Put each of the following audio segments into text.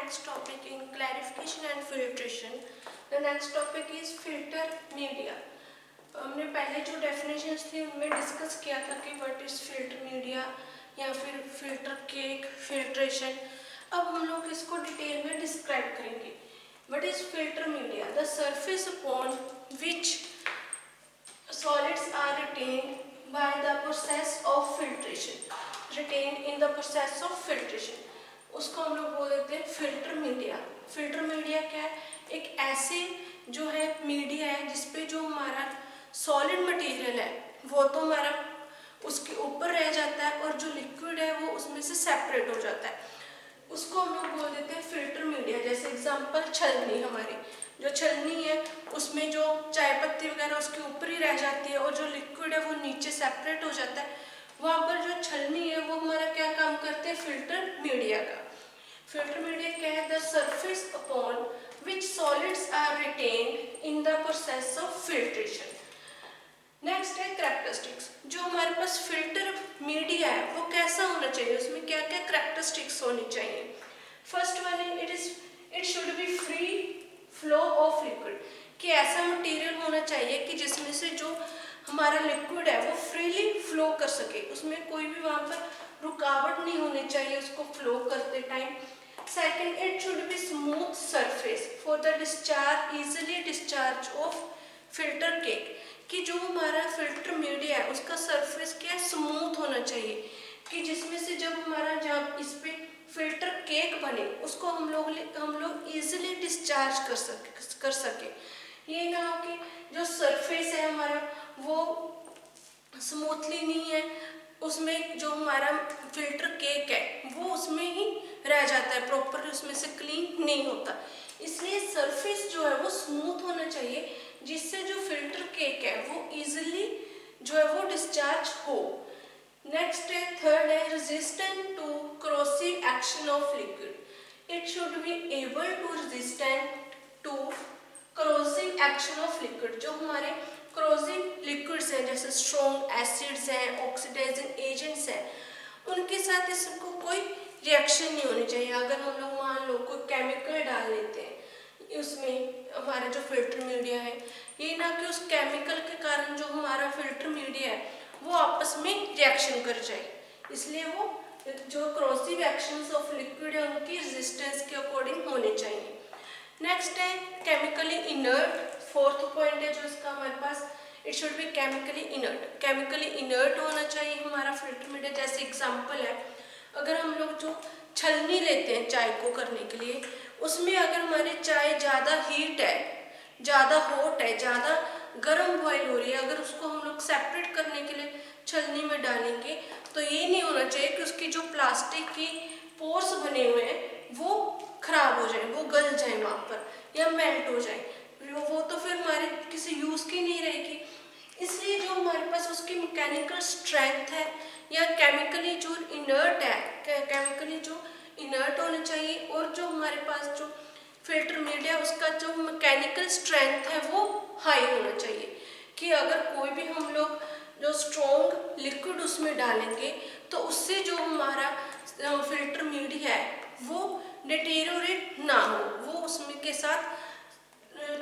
next topic in clarification and filtration. The next topic is filter media. हमने पहले जो definitions थी उनमें डिस्कस किया था कि व्हाट इज फिल्टर मीडिया या फिर फिल्टर केक फिल्ट्रेशन. अब हम लोग इसको डिटेल में डिस्क्राइब करेंगे. What is filter media? The surface upon which solids are retained by the process of filtration. Retained in the process of filtration. उसको हम लोग बोल देते हैं फिल्टर मीडिया. फिल्टर मीडिया क्या है? एक ऐसे जो है मीडिया है जिसपे जो हमारा सॉलिड मटेरियल है वो तो हमारा उसके ऊपर रह जाता है और जो लिक्विड है वो उसमें से सेपरेट हो जाता है. उसको हम लोग बोल देते हैं फिल्टर मीडिया. जैसे एग्जांपल छलनी. हमारी जो छलनी है उसमें जो चाय पत्ती वगैरह उसके ऊपर ही रह जाती है और जो लिक्विड है वो नीचे सेपरेट हो जाता है. वहाँ पर जो छलनी है वो हमारा क्या काम करते हैं? फिल्टर मीडिया का. फिल्टर मीडिया क्या है? The surface upon which solids are retained in the process of filtration. Next है कैरेक्टरिस्टिक्स. जो हमारे पास फिल्टर मीडिया है वो कैसा होना चाहिए, उसमें क्या क्या कैरेक्टरिस्टिक्स होनी चाहिए. फर्स्ट वाली it should be free flow of liquid. कि ऐसा मटेरियल होना चाहिए कि जिसमें से जो हमारा लिक्विड है वो फ्रीली फ्लो कर सके. उसमें कोई भी वहाँ पर रुकावट नहीं होनी चाहिए उसको फ्लो करते time. Second, it should be smooth surface for the discharge easily discharge of filter cake. कि जो हमारा फिल्टर मीडिया है उसका सरफेस क्या है? स्मूथ होना चाहिए कि जिसमें से जब हमारा जब इस पे फिल्टर केक बने उसको हम लोग इजीली डिस्चार्ज कर सके. ये ना हो कि जो सरफेस है हमारा वो स्मूथली नहीं है, उसमें जो हमारा फिल्टर केक है वो उसमें ही रह जाता है, प्रॉपरली उसमें से क्लीन नहीं होता. इसलिए सरफेस जो है वो स्मूथ होना चाहिए जिससे जो फिल्टर केक है वो इजीली जो है वो डिस्चार्ज हो. नेक्स्ट है थर्ड है resistant to corrosive action of liquid. It should be able to resistant to corrosive action of liquid. जो हमारे corrosive liquids हैं जैसे strong acids हैं, oxidizing agents हैं, उनके साथ इसको कोई रिएक्शन नहीं होनी चाहिए. अगर हम लोग मान लो कोई केमिकल डाल लेते हैं उसमें हमारा जो फिल्टर मीडिया है, ये ना कि उस केमिकल के कारण जो हमारा फिल्टर मीडिया है वो आपस में रिएक्शन कर जाए. इसलिए वो जो corrosive actions ऑफ लिक्विड है उनकी रेजिस्टेंस के अकॉर्डिंग होने चाहिए. नेक्स्ट है केमिकली इनर्ट. फोर्थ पॉइंट है जो इसका हमारे पास, it should be chemically inert. Chemically inert होना चाहिए हमारा फिल्टर मीडिया. जैसे एग्जांपल है, अगर हम लोग जो छलनी लेते हैं चाय को करने के लिए, उसमें अगर हमारी चाय ज़्यादा हीट है, ज़्यादा हॉट है, ज़्यादा गर्म बॉयल हो रही है, अगर उसको हम लोग सेपरेट करने के लिए छलनी में डालेंगे तो ये नहीं होना चाहिए कि उसकी जो प्लास्टिक की पोर्स बने हुए हैं वो खराब हो जाए, वो गल जाए वहाँ पर या मेल्ट हो जाए. वो तो फिर हमारे किसी यूज़ की नहीं रहेगी. इसलिए जो हमारे पास उसकी मैकेनिकल स्ट्रेंथ है या केमिकली जो इनर्ट है, केमिकली जो इनर्ट होना चाहिए, और जो हमारे पास जो फिल्टर मीडिया उसका जो मैकेनिकल स्ट्रेंथ है वो हाई होना चाहिए. कि अगर कोई भी हम लोग जो स्ट्रॉन्ग लिक्विड उसमें डालेंगे तो उससे जो हमारा फिल्टर मीडिया है वो डिटेरियोरेट ना हो, वो उसमें के साथ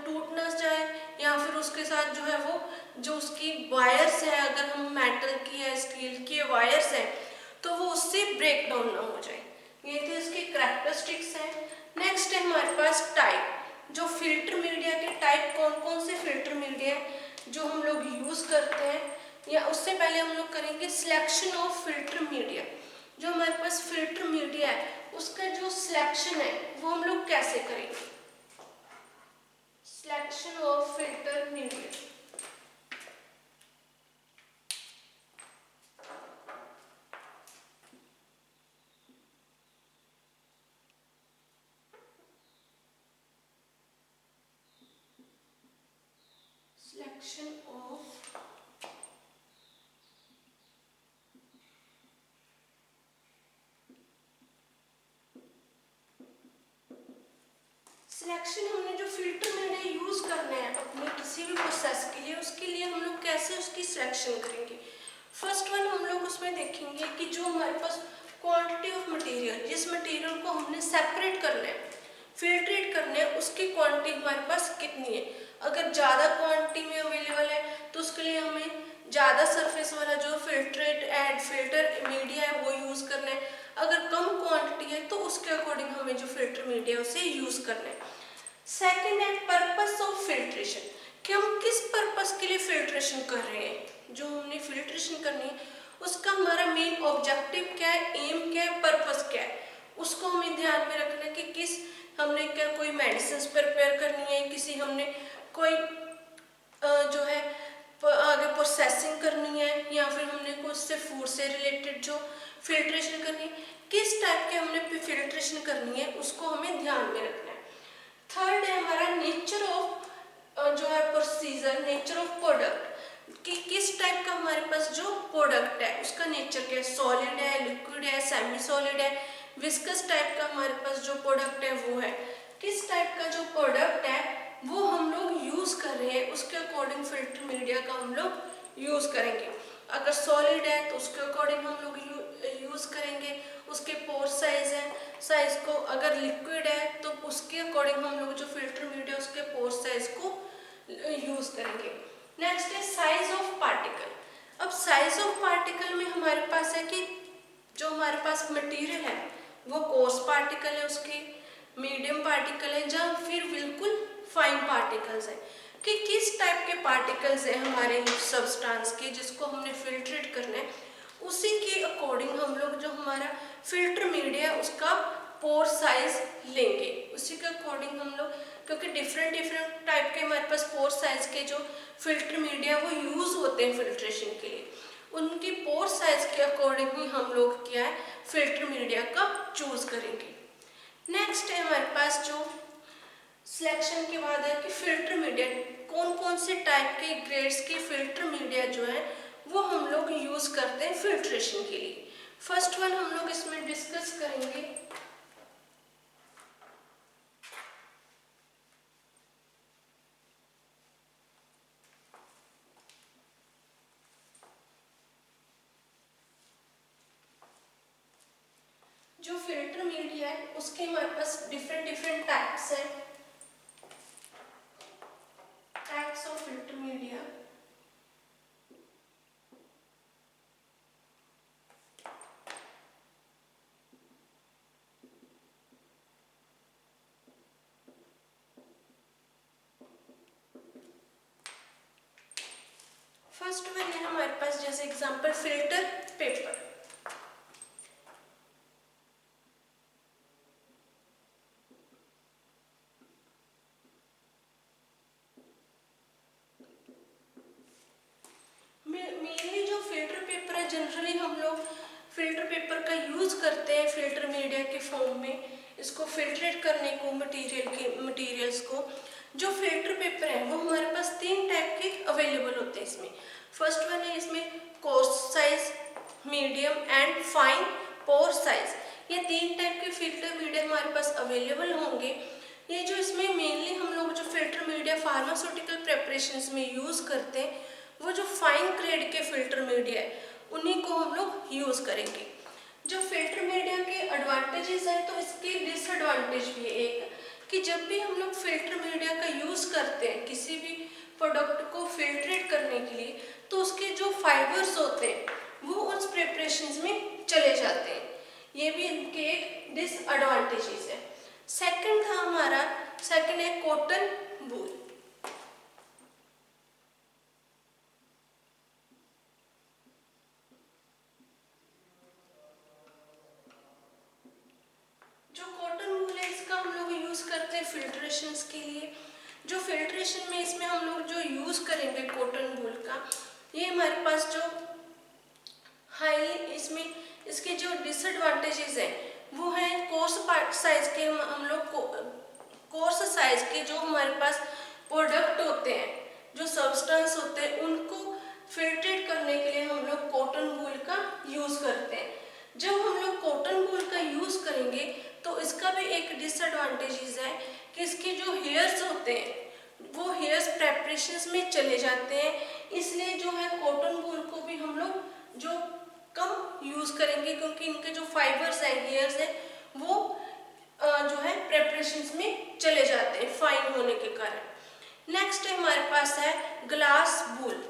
टूट ना जाए, या फिर उसके साथ जो है वो जो उसकी वायर्स है, अगर हम मेटल की है स्टील की वायर्स है तो वो उससे ब्रेक डाउन ना हो जाए. ये थे इसके कैरेक्टरिस्टिक्स हैं. नेक्स्ट है हमारे पास टाइप. जो फिल्टर मीडिया के टाइप कौन कौन से फिल्टर मीडिया जो हम लोग यूज़ करते हैं, या उससे पहले हम लोग करेंगे सिलेक्शन ऑफ फिल्टर मीडिया. जो हमारे पास फिल्टर मीडिया है उसका जो सिलेक्शन है वो हम लोग कैसे करेंगे. Selection of filter media. Selection of selection हमने जो फिल्टर मीडिया यूज करना है अपने किसी भी प्रोसेस के लिए, उसके लिए हम लोग कैसे उसकी सिलेक्शन करेंगे. फर्स्ट वन हम लोग उसमें देखेंगे कि जो हमारे पास क्वांटिटी ऑफ मटेरियल, जिस मटेरियल को हमने सेपरेट करना है फिल्ट्रेट करने हैं उसकी क्वांटिटी हमारे पास कितनी है। अगर ज़्यादा क्वांटिटी में अवेलेबल है तो उसके लिए हमें ज़्यादा सरफेस वाला जो फिल्टर मीडिया है वो यूज़ करना है। अगर कम क्वांटिटी है तो उसके अकॉर्डिंग हमें जो फिल्टर मीडिया है उसे यूज़ करना है। सेकेंड है पर्पस ऑफ फिल्ट्रेशन, कि हम किस पर्पस के लिए फिल्ट्रेशन कर रहे हैं। जो हमने फिल्ट्रेशन करनी है उसका हमारा मेन ऑब्जेक्टिव क्या है, एम क्या है, पर्पस क्या है, उसको हमें ध्यान में रखना है कि किस हमने क्या कोई मेडिसिन प्रिपेयर करनी है, किसी हमने कोई जो है आगे प्रोसेसिंग करनी है, या फिर हमने कुछ से फूड से रिलेटेड जो फिल्ट्रेशन करनी है, किस टाइप के हमने फिल्ट्रेशन करनी है उसको हमें ध्यान में रखना है। थर्ड है हमारा नेचर ऑफ जो है प्रोसीजर, नेचर ऑफ प्रोडक्ट, कि किस टाइप का हमारे पास जो प्रोडक्ट है उसका नेचर क्या है, सॉलिड है, लिक्विड है, सेमी सॉलिड है, विस्कस टाइप का हमारे पास जो प्रोडक्ट है वो है, किस टाइप का जो प्रोडक्ट है वो हम लोग यूज कर रहे हैं उसके अकॉर्डिंग फिल्टर मीडिया का हम लोग यूज करेंगे। अगर सॉलिड है तो उसके अकॉर्डिंग हम लोग यूज करेंगे, उसके पोर साइज को, अगर लिक्विड है तो उसके अकॉर्डिंग हम लोग जो फिल्टर मीडिया उसके पोर साइज को यूज करेंगे। नेक्स्ट है साइज ऑफ पार्टिकल। अब साइज ऑफ पार्टिकल में हमारे पास है कि जो हमारे पास मटेरियल है वो कोर्स पार्टिकल है, उसके मीडियम पार्टिकल है, या फिर बिल्कुल फाइन पार्टिकल्स है, कि किस टाइप के पार्टिकल्स है हमारे सब्सटेंस के जिसको हमने फिल्ट्रेट करना है, उसी के अकॉर्डिंग हम लोग जो हमारा फिल्टर मीडिया उसका पोर साइज लेंगे, उसी के अकॉर्डिंग हम लोग, क्योंकि डिफरेंट टाइप के हमारे पास पोर साइज के जो फिल्टर मीडिया वो यूज होते हैं फिल्ट्रेशन के लिए, उनकी पोर साइज के अकॉर्डिंग ही हम लोग क्या है फिल्टर मीडिया का चूज करेंगे। नेक्स्ट है हमारे पास जो सिलेक्शन के बाद है कि फिल्टर मीडिया कौन कौन से टाइप के ग्रेड्स के फिल्टर मीडिया जो है वो हम लोग यूज करते हैं फिल्ट्रेशन के लिए। फर्स्ट वन हम लोग इसमें डिस्कस करेंगे जो फिल्टर मीडिया है उसके हमारे पास डिफरेंट टाइप्स हैं, types of filter media. First one है हमारे पास जैसे एग्जांपल फिल्टर पेपर। मेनली जो फिल्टर पेपर है जनरली हम लोग फिल्टर पेपर का यूज करते हैं फिल्टर मीडिया के फॉर्म में, इसको फिल्ट्रेट करने को मटेरियल्स को। जो फिल्टर पेपर है वो हमारे पास तीन टाइप के अवेलेबल होते हैं इसमें। फर्स्ट वन है इसमें course size, medium and fine pore size, ये तीन टाइप के फिल्टर मीडिया हमारे पास अवेलेबल होंगे। ये जो इसमें मेनली हम लोग जो फिल्टर मीडिया फार्मास्यूटिकल प्रेपरेशंस में यूज करते हैं वो जो फाइन ग्रेड के फिल्टर मीडिया है उन्हीं को हम लोग यूज करेंगे। जो फिल्टर मीडिया के एडवांटेजेस हैं तो इसके डिसएडवांटेज भी है एक, कि जब भी हम लोग फिल्टर मीडिया का यूज करते हैं किसी भी प्रोडक्ट को फिल्ट्रेट करने के लिए तो उसके जो फाइबर्स होते हैं वो उस प्रिपरेशंस में चले जाते हैं, ये भी इनके एक डिसएडवांटेजेस है। सेकंड है कॉटन वूल। जो कॉटन वूल है इसका हम लोग यूज करते हैं फिल्ट्रेशंस के लिए। जो फिल्ट्रेशन में इसमें हम लोग जो यूज करेंगे कॉटन वूल का, ये हमारे पास जो हाई इसमें इसके जो डिसएडवांटेजेस हैं वो है कोर्स साइज के, हम लोग कोर्स साइज के जो हमारे पास प्रोडक्ट होते हैं, जो सब्सटेंस होते हैं उनको फिल्ट्रेट करने के लिए हम लोग कॉटन वूल का यूज करते हैं। जब हम लोग कॉटन वूल का यूज करेंगे तो इसका भी एक डिसएडवांटेजेस है कि इसके जो हेयर्स होते हैं वो हेयर्स प्रेपरेशंस में चले जाते हैं, इसलिए जो है कॉटन वूल को भी हम लोग जो कम यूज करेंगे क्योंकि इनके जो फाइबर्स हैं हेयर्स हैं वो जो है प्रेपरेशन फिल्ट्रेशन में चले जाते हैं फाइन होने के कारण। नेक्स्ट हमारे पास है ग्लास बूल।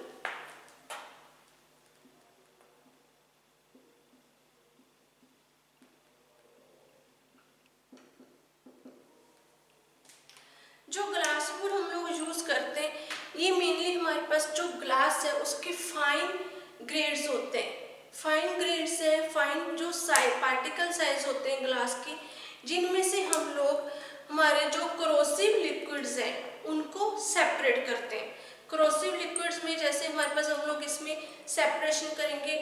जो ग्लास बूल हम लोग यूज करते हैं, ये मेनली हमारे पास जो ग्लास है उसके फाइन ग्रेड्स होते हैं। फाइन ग्रेड्स है, फाइन जो पार्टिकल साइज होते हैं ग्लास के, जिनमें से हम लोग हमारे जो कोरोसिव लिक्विड्स हैं उनको सेपरेट करते हैं। कोरोसिव लिक्विड्स में जैसे हमारे पास हम लोग इसमें सेपरेशन करेंगे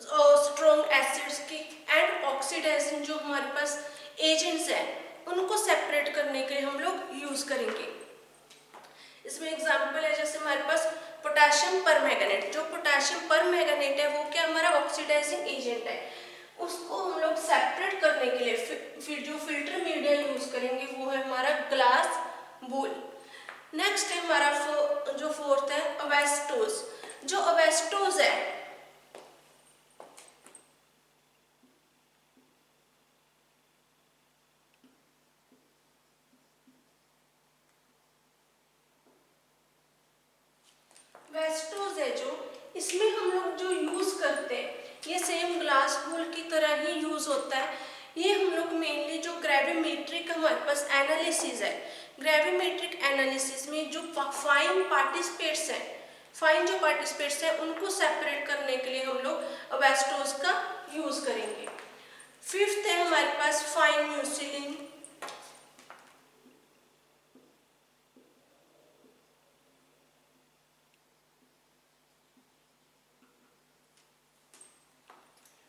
स्ट्रॉन्ग एसिड्स की एंड ऑक्सीडाइजिंग जो हमारे पास एजेंट्स हैं उनको सेपरेट करने के लिए हम लोग यूज करेंगे। इसमें एग्जांपल है जैसे हमारे पास पोटेशियम परमैंगनेट। जो पोटेशियम परमैंगनेट है वो क्या हमारा ऑक्सीडाइजिंग एजेंट है, उसको हम लोग सेपरेट करने के लिए फिर जो फिल्टर मीडिया यूज करेंगे वो है हमारा ग्लास बूल। नेक्स्ट है हमारा जो फोर्थ है अवेस्टोज। जो अवेस्टोज है वेस्टोज है जो, इसमें हम लोग जो यूज करते हैं ये सेम ग्लास बूल की तरह ही यूज होता है। ये हम लोग मेनली जो ग्रेविमेट्रिक हमारे पास एनालिसिस है, ग्रेविमेट्रिक एनालिसिस में जो फाइन पार्टिसिपेट्स हैं, फाइन जो पार्टिसिपेट्स हैं उनको सेपरेट करने के लिए हम लोग अवेस्टोज का यूज करेंगे। फिफ्थ है हमारे पास फाइन म्यूसिलिन।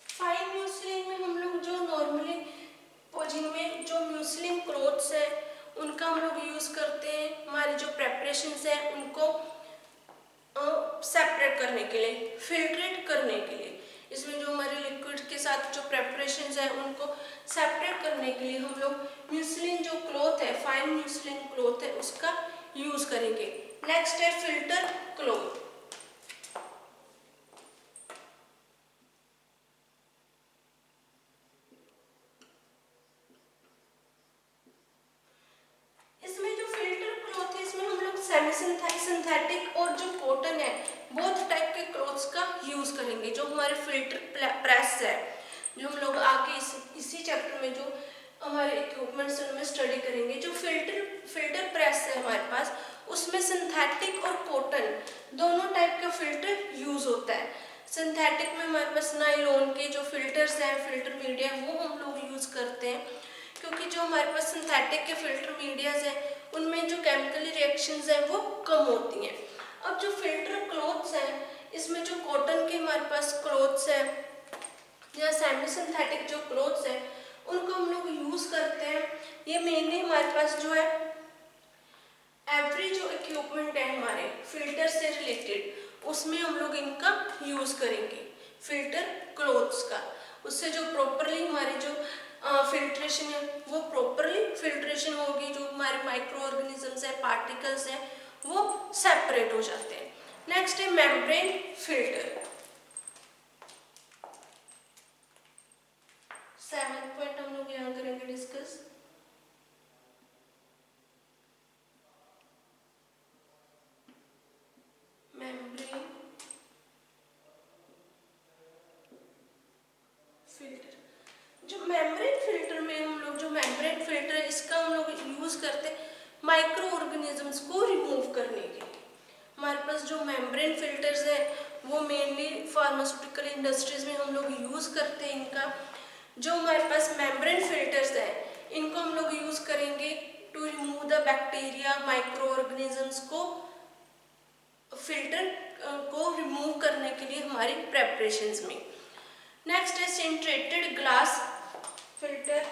फाइन म्यूसलिन में हम लोग जो नॉर्मली जिनमें जो म्यूसलिन क्लॉथ्स है उनका हम लोग यूज करते हैं हमारी जो प्रेपरेशंस है उनको सेपरेट करने के लिए, फिल्ट्रेट करने के लिए। इसमें जो हमारे लिक्विड के साथ जो प्रेपरेशंस है उनको सेपरेट करने के लिए हम लोग म्यूसलिन जो क्लॉथ है, फाइन म्यूसलिन क्लॉथ है, उसका यूज करेंगे। नेक्स्ट है फिल्टर क्लॉथ। सिंथेटिक और जो कॉटन है बोथ टाइप के क्लॉथ्स का यूज करेंगे। जो हमारे फिल्टर प्रेस है, जो हम लोग आगे इसी चैप्टर में जो हमारे इक्विपमेंट्स उनमें स्टडी करेंगे। जो फिल्टर प्रेस है हमारे पास, उसमें सिंथेटिक और कॉटन दोनों टाइप का फिल्टर यूज होता है। सिंथेटिक में हमारे पास नायलॉन के जो फिल्टर्स हैं, फिल्टर मीडिया, वो हम लोग यूज करते हैं, क्योंकि जो हमारे पास सिंथेटिक के फिल्टर मीडियाज हैं उनमें जो केमिकल रिएक्शंस हैं वो कम होती हैं। अब जो फिल्टर क्लॉथ्स हैं, इसमें जो कॉटन के हमारे पास क्लॉथ्स हैं या सेमी सिंथेटिक जो क्लॉथ्स हैं उनको हम लोग यूज करते हैं। ये मेनली हमारे पास जो है एवरी जो इक्विपमेंट है हमारे फिल्टर से रिलेटेड, उसमें हम लोग इनका यूज करेंगे, फिल्टर क्लॉथ्स का। उससे जो प्रॉपरली हमारी जो फिल्ट्रेशन है वो प्रॉपरली फिल्ट्रेशन होगी, जो हमारे माइक्रो ऑर्गेनिजम्स है, पार्टिकल्स हैं, वो सेपरेट हो जाते हैं। नेक्स्ट है मेम्ब्रेन फिल्टर। 7th पॉइंट हम लोग यहाँ करेंगे डिस्कस। Membrane filter. जो मेम्ब्रेन फिल्टर में हम लोग, जो मेम्ब्रेन फिल्टर है इसका हम लोग यूज करते हैं माइक्रो ऑर्गेनिजम्स को रिमूव करने के लिए। हमारे पास जो मेम्ब्रेन फिल्टर्स है वो मेनली फार्मास्यूटिकल इंडस्ट्रीज में हम लोग यूज करते हैं इनका। जो हमारे पास मेम्ब्रेन फिल्टर्स है इनको हम लोग यूज करेंगे to remove the bacteria, micro organisms को फिल्टर को रिमूव करने के लिए हमारी प्रेपरेशंस में। नेक्स्ट है सिंट्रेटेड ग्लास फिल्टर।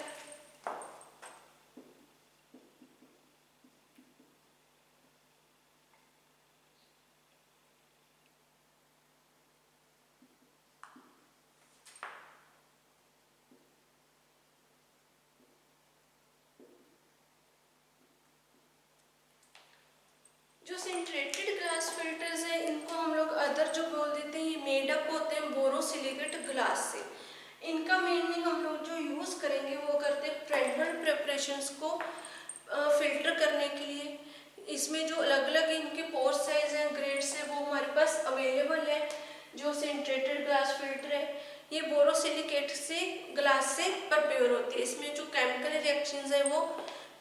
जो सिंट्रेटेड ग्लास फिल्टर्स है इनको हम लोग अदर जो बोल देते हैं, मेड अप होते हैं बोरोसिलिकेट ग्लास से। इनका मेनली हम लोग जो यूज करेंगे वो करते हैं फ्रेडमल प्रिपरेशन प्रिपरेशंस को फिल्टर करने के लिए इसमें जो अलग अलग इनके पोर साइज हैं, ग्रेड्स हैं, वो हमारे पास अवेलेबल है। जो सिंट्रेटेड ग्लास फिल्टर है ये बोरोसिलिकेट से ग्लास से प्रिपेयर होती है। इसमें जो केमिकल रिएक्शंस है वो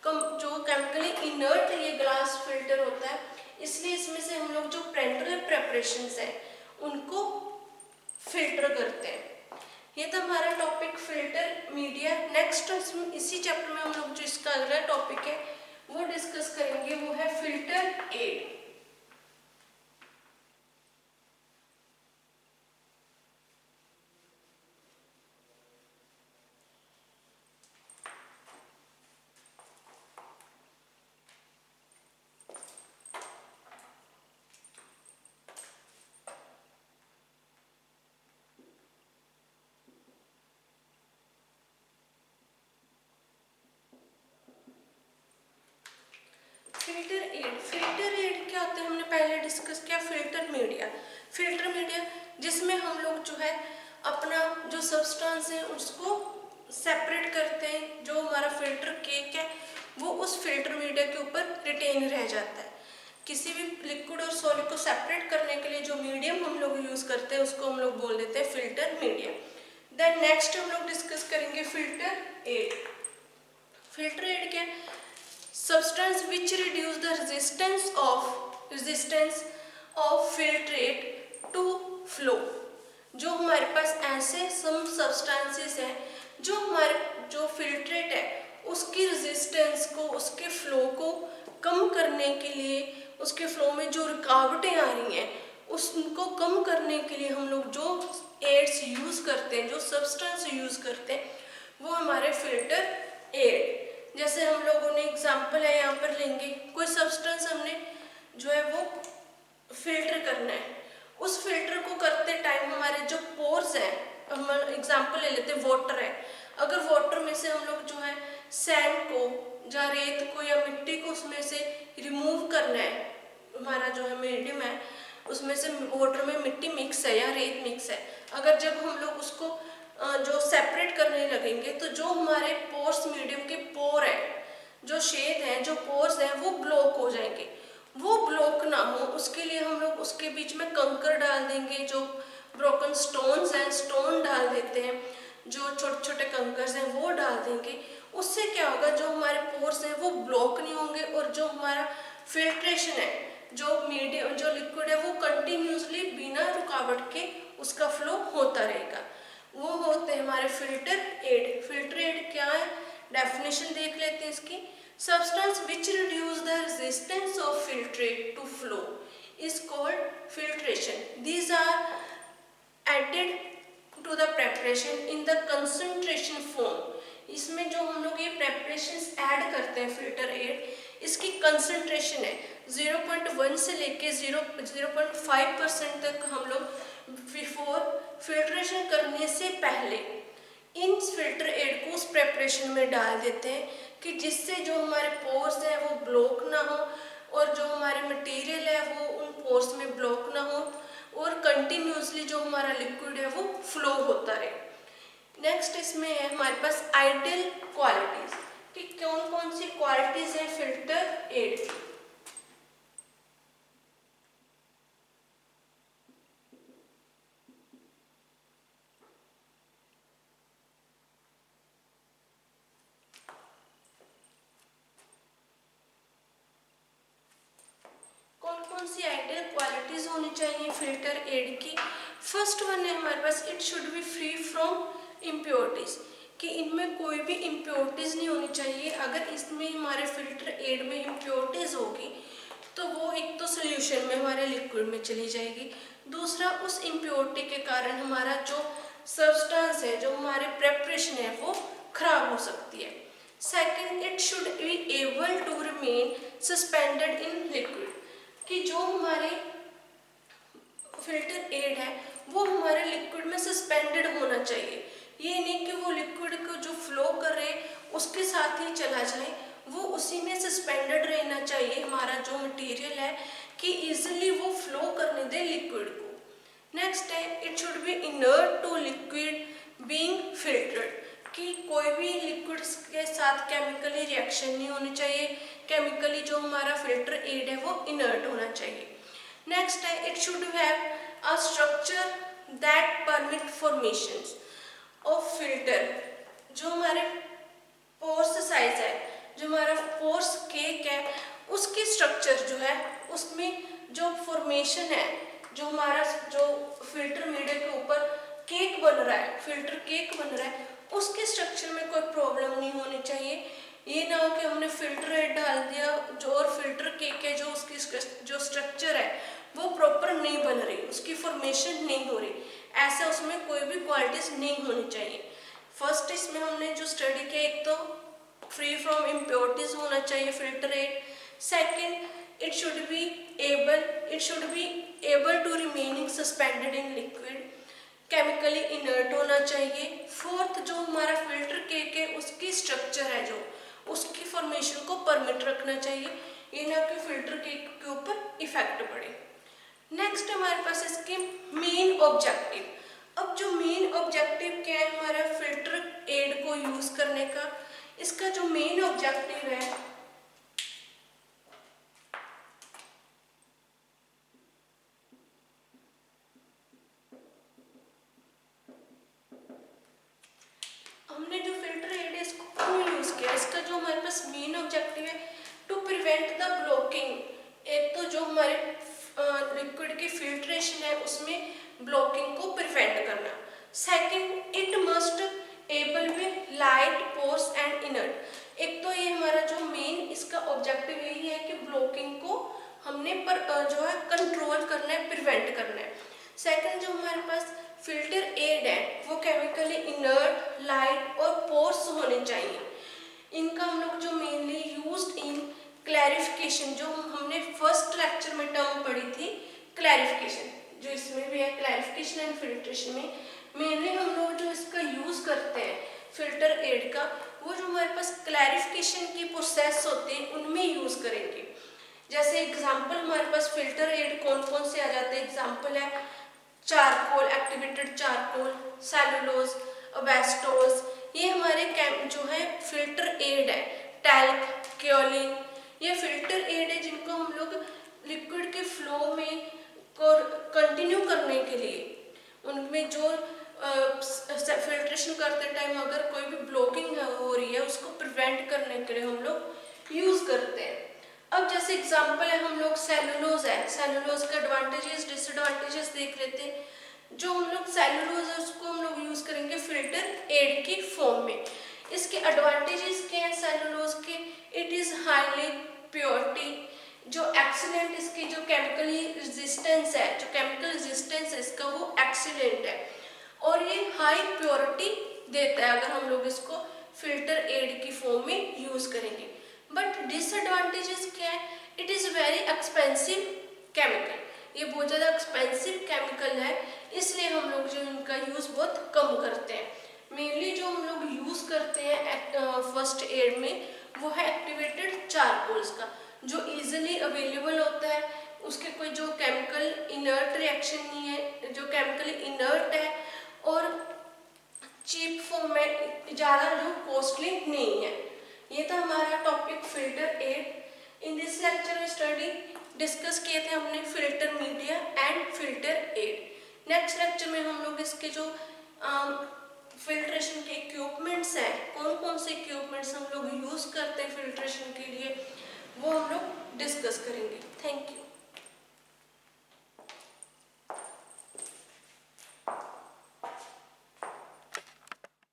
जो केमिकली इनर्ट ये ग्लास फिल्टर होता है, इसलिए इसमें से हम लोग जो पेरेंटल प्रिपरेशंस है उनको फिल्टर करते हैं। ये था हमारा टॉपिक फिल्टर मीडिया। नेक्स्ट इसी चैप्टर में हम लोग जो इसका अगला टॉपिक है वो डिस्कस करेंगे, वो है फिल्टर एड। फिल्टर एड क्या होता है हमने पहले डिस्कस किया। फिल्टर मीडिया जिसमें हम लोग जो है अपना जो सब्सटेंस है उसको सेपरेट करते हैं। जो हमारा फिल्टर केक है वो उस फिल्टर मीडिया के ऊपर रिटेन रह जाता है। किसी भी लिक्विड और सॉलिड को सेपरेट करने के लिए जो मीडियम हम लोग यूज करते हैं उसको हम लोग बोल देते हैं फिल्टर मीडिया। देन नेक्स्ट हम लोग डिस्कस करेंगे फिल्टर एड। फिल्टर एड क्या है? Substance which reduce the resistance of filtrate to flow। जो हमारे पास ऐसे सम सब्सटेंसेस हैं जो हमारे जो फिल्ट्रेट है उसकी रेजिस्टेंस को, उसके फ्लो को कम करने के लिए, उसके फ्लो में जो रुकावटें आ रही हैं उसको कम करने के लिए हम लोग जो एड्स यूज करते हैं, जो सब्सटेंस यूज करते हैं वो हमारे फिल्टर एड। जैसे हम लोगों ने एग्जाम्पल है यहाँ पर लेंगे, कोई सब्सटेंस हमने जो है वो फिल्टर करना है। उस फिल्टर को करते टाइम हमारे जो पोर्स हैं, हम एग्जाम्पल ले लेते हैं वाटर है। अगर वाटर में से हम लोग जो है सैंड को या रेत को या मिट्टी को उसमें से रिमूव करना है, हमारा जो है मीडियम है उसमें से वाटर में मिट्टी मिक्स है या रेत मिक्स है, अगर जब हम लोग उसको जो सेपरेट करने लगेंगे तो जो हमारे पोर्स मीडियम के पोर है, जो छेद हैं, जो पोर्स हैं वो ब्लॉक हो जाएंगे। वो ब्लॉक ना हो उसके लिए हम लोग उसके बीच में कंकर डाल देंगे, जो ब्रोकन स्टोन्स हैं स्टोन डाल देते हैं, जो छोटे छोटे कंकर्स हैं वो डाल देंगे। उससे क्या होगा, जो हमारे पोर्स हैं वो ब्लॉक नहीं होंगे और जो हमारा फिल्ट्रेशन है, जो मीडियम जो लिक्विड है वो कंटिन्यूसली बिना रुकावट के उसका फ्लो होता रहेगा। वो होते हैं हमारे फिल्टर एड। फिल्टर एड क्या है, डेफिनेशन देख लेते हैं इसकी। Substance which reduce the resistance of filtrate to flow is called filtration. These are added to the preparation in the concentration form. इसमें जो हम लोग ये प्रेपरेशंस ऐड करते हैं फिल्टर एड, इसकी कंसंट्रेशन है 0.1 से लेके 0.5% तक हम लोग बिफोर फिल्ट्रेशन करने से पहले इन फिल्टर एड को उस प्रेपरेशन में डाल देते हैं कि जिससे जो हमारे पोर्स हैं वो ब्लॉक ना हो और जो हमारे मटेरियल है वो उन पोर्स में ब्लॉक ना हो और कंटिन्यूसली जो हमारा लिक्विड है वो फ्लो होता रहे। नेक्स्ट इसमें है हमारे पास आइडियल क्वालिटीज कि कौन कौन सी क्वालिटीज हैं फिल्टर एड की। कौन कौन सी आइडियल क्वालिटीज होनी चाहिए फिल्टर एड की। फर्स्ट वन है हमारे पास, it should be free from impurities, कि इनमें कोई भी इम्प्योरिटीज नहीं होनी चाहिए। अगर इसमें हमारे फिल्टर एड में इम्प्योरिटीज होगी तो वो एक तो सोल्यूशन में हमारे लिक्विड में चली जाएगी, दूसरा उस इम्प्योरिटी के कारण हमारा जो सब्सटेंस है, जो हमारे प्रेपरेशन है वो खराब हो सकती है। Second, it should be able to remain suspended in liquid, कि जो हमारे फिल्टर एड है वो हमारे लिक्विड में सस्पेंडेड होना चाहिए। ये नहीं कि वो लिक्विड को जो फ्लो कर रहे उसके साथ ही चला जाए, वो उसी में सस्पेंडेड रहना चाहिए हमारा जो मटेरियल है, कि इजीली वो फ्लो करने दे लिक्विड को। नेक्स्ट है, it should be inert to liquid being filtered, कि कोई भी लिक्विड्स के साथ केमिकली रिएक्शन नहीं होनी चाहिए, केमिकली जो हमारा फिल्टर एड है वो इनर्ट होना चाहिए। नेक्स्ट है it should have a structure that permit formations of filter. जो हमारे पोर्स साइज है, जो हमारा पोर्स केक है, उसकी स्ट्रक्चर जो है उसमें जो फॉर्मेशन है, जो हमारा जो फिल्टर मीडिया के ऊपर केक बन रहा है, फिल्टर केक बन रहा है, उसके स्ट्रक्चर में कोई प्रॉब्लम नहीं होनी चाहिए। ये ना हो कि हमने फिल्टर हेड डाल दिया जो और फिल्टर केक है जो उसकी जो स्ट्रक्चर है वो प्रॉपर नहीं बन रही, उसकी फॉर्मेशन नहीं हो रही, ऐसा उसमें कोई भी क्वालिटीज नहीं होनी चाहिए। फर्स्ट इसमें हमने जो स्टडी किया, एक तो फ्री फ्रॉम इम्प्योरिटीज होना चाहिए filter aid. Second it should be able to remaining suspended in liquid, chemically inert होना चाहिए। फोर्थ जो हमारा फिल्टर केक है उसकी स्ट्रक्चर है जो उसकी फॉर्मेशन को परमिट रखना चाहिए, ये ना कि फिल्टर केक के ऊपर इफेक्ट पड़े। नेक्स्ट हमारे पास इसके मेन ऑब्जेक्टिव। अब जो मेन ऑब्जेक्टिव क्या है हमारा फिल्टर एड को यूज करने का, इसका जो मेन ऑब्जेक्टिव है हमने जो फिल्टर एड है इसको क्यों यूज किया, इसका जो हमारे पास मेन ऑब्जेक्टिव है टू प्रिवेंट द ब्लॉकिंग। एक तो जो हमारे लिक्विड की फिल्ट्रेशन है उसमें ब्लॉकिंग को प्रिवेंट करना। Second it must able with light pores and inert. एक तो ये हमारा जो मेन इसका ऑब्जेक्टिव यही है कि ब्लॉकिंग को हमने जो है कंट्रोल करना है, प्रिवेंट करना है। सेकंड जो हमारे पास फिल्टर एड है वो केमिकली इनर्ट, लाइट और पोर्स होने चाहिए। इनका हम लोग जो मेनली यूज्ड इन क्लैरिफिकेशन, जो हमने फर्स्ट लेक्चर में टर्म पढ़ी थी क्लैरिफिकेशन, जो इसमें भी है क्लैरिफिकेशन एंड फिल्ट्रेशन में मेनली हम लोग जो इसका यूज करते हैं फिल्टर एड का, वो जो हमारे पास क्लैरिफिकेशन की प्रोसेस होते हैं उनमें यूज करेंगे। जैसे एग्जाम्पल हमारे पास फिल्टर एड कौन कौन से आ जाते हैं, एग्जाम्पल है चारकोल, एक्टिवेटेड चारकोल, सेलुलोज, अबेस्टोस, ये हमारे जो है फिल्टर एड है। टैल्क, क्योलिन, ये फिल्टर एड है जिनको हम लोग लिक्विड के फ्लो में कंटिन्यू करने के लिए, उनमें जो फिल्ट्रेशन करते टाइम अगर कोई भी ब्लॉकिंग हो रही है उसको प्रिवेंट करने के लिए हम लोग यूज करते हैं। अब जैसे एग्जांपल है हम लोग सेलुलोज है, सेलुलोज के एडवांटेजेस डिसएडवांटेजेस देख लेते हैं। जो हम लोग सेलुलोज है उसको हम लोग यूज करेंगे फिल्टर एड की फॉर्म में। इसके एडवांटेजेस क्या है सेलुलोज के, इट इज हाईली प्योरिटी, जो एक्सीलेंट इसकी जो केमिकली रेजिस्टेंस है, जो केमिकल रेजिस्टेंस है इसका वो एक्सीलेंट है, और ये हाई प्योरिटी देता है अगर हम लोग इसको फिल्टर एड की फॉर्म में यूज करेंगे। बट डिसएडवांटेजेस क्या है, it is very expensive chemical, ये बहुत ज़्यादा एक्सपेंसिव केमिकल है, इसलिए हम लोग जो इनका यूज बहुत कम करते हैं। मेनली जो हम लोग यूज करते हैं फर्स्ट एड में वो है एक्टिवेटेड चारकोल्स का, जो इजीली अवेलेबल होता है, उसके कोई जो केमिकल इनर्ट रिएक्शन नहीं है, जो केमिकली इनर्ट है और चीप फॉर्म में, ज़्यादा जो कॉस्टली नहीं है। ये था हमारा topic filter aid. In this lecture में स्टडी डिस्कस किए थे हमने filter media and filter aid. Next lecture में हम लोग इसके जो फिल्ट्रेशन के इक्विपमेंट्स हैं, कौन कौन से इक्विपमेंट्स हम लोग यूज करते हैं फिल्ट्रेशन के लिए, वो हम लोग डिस्कस करेंगे। Thank you.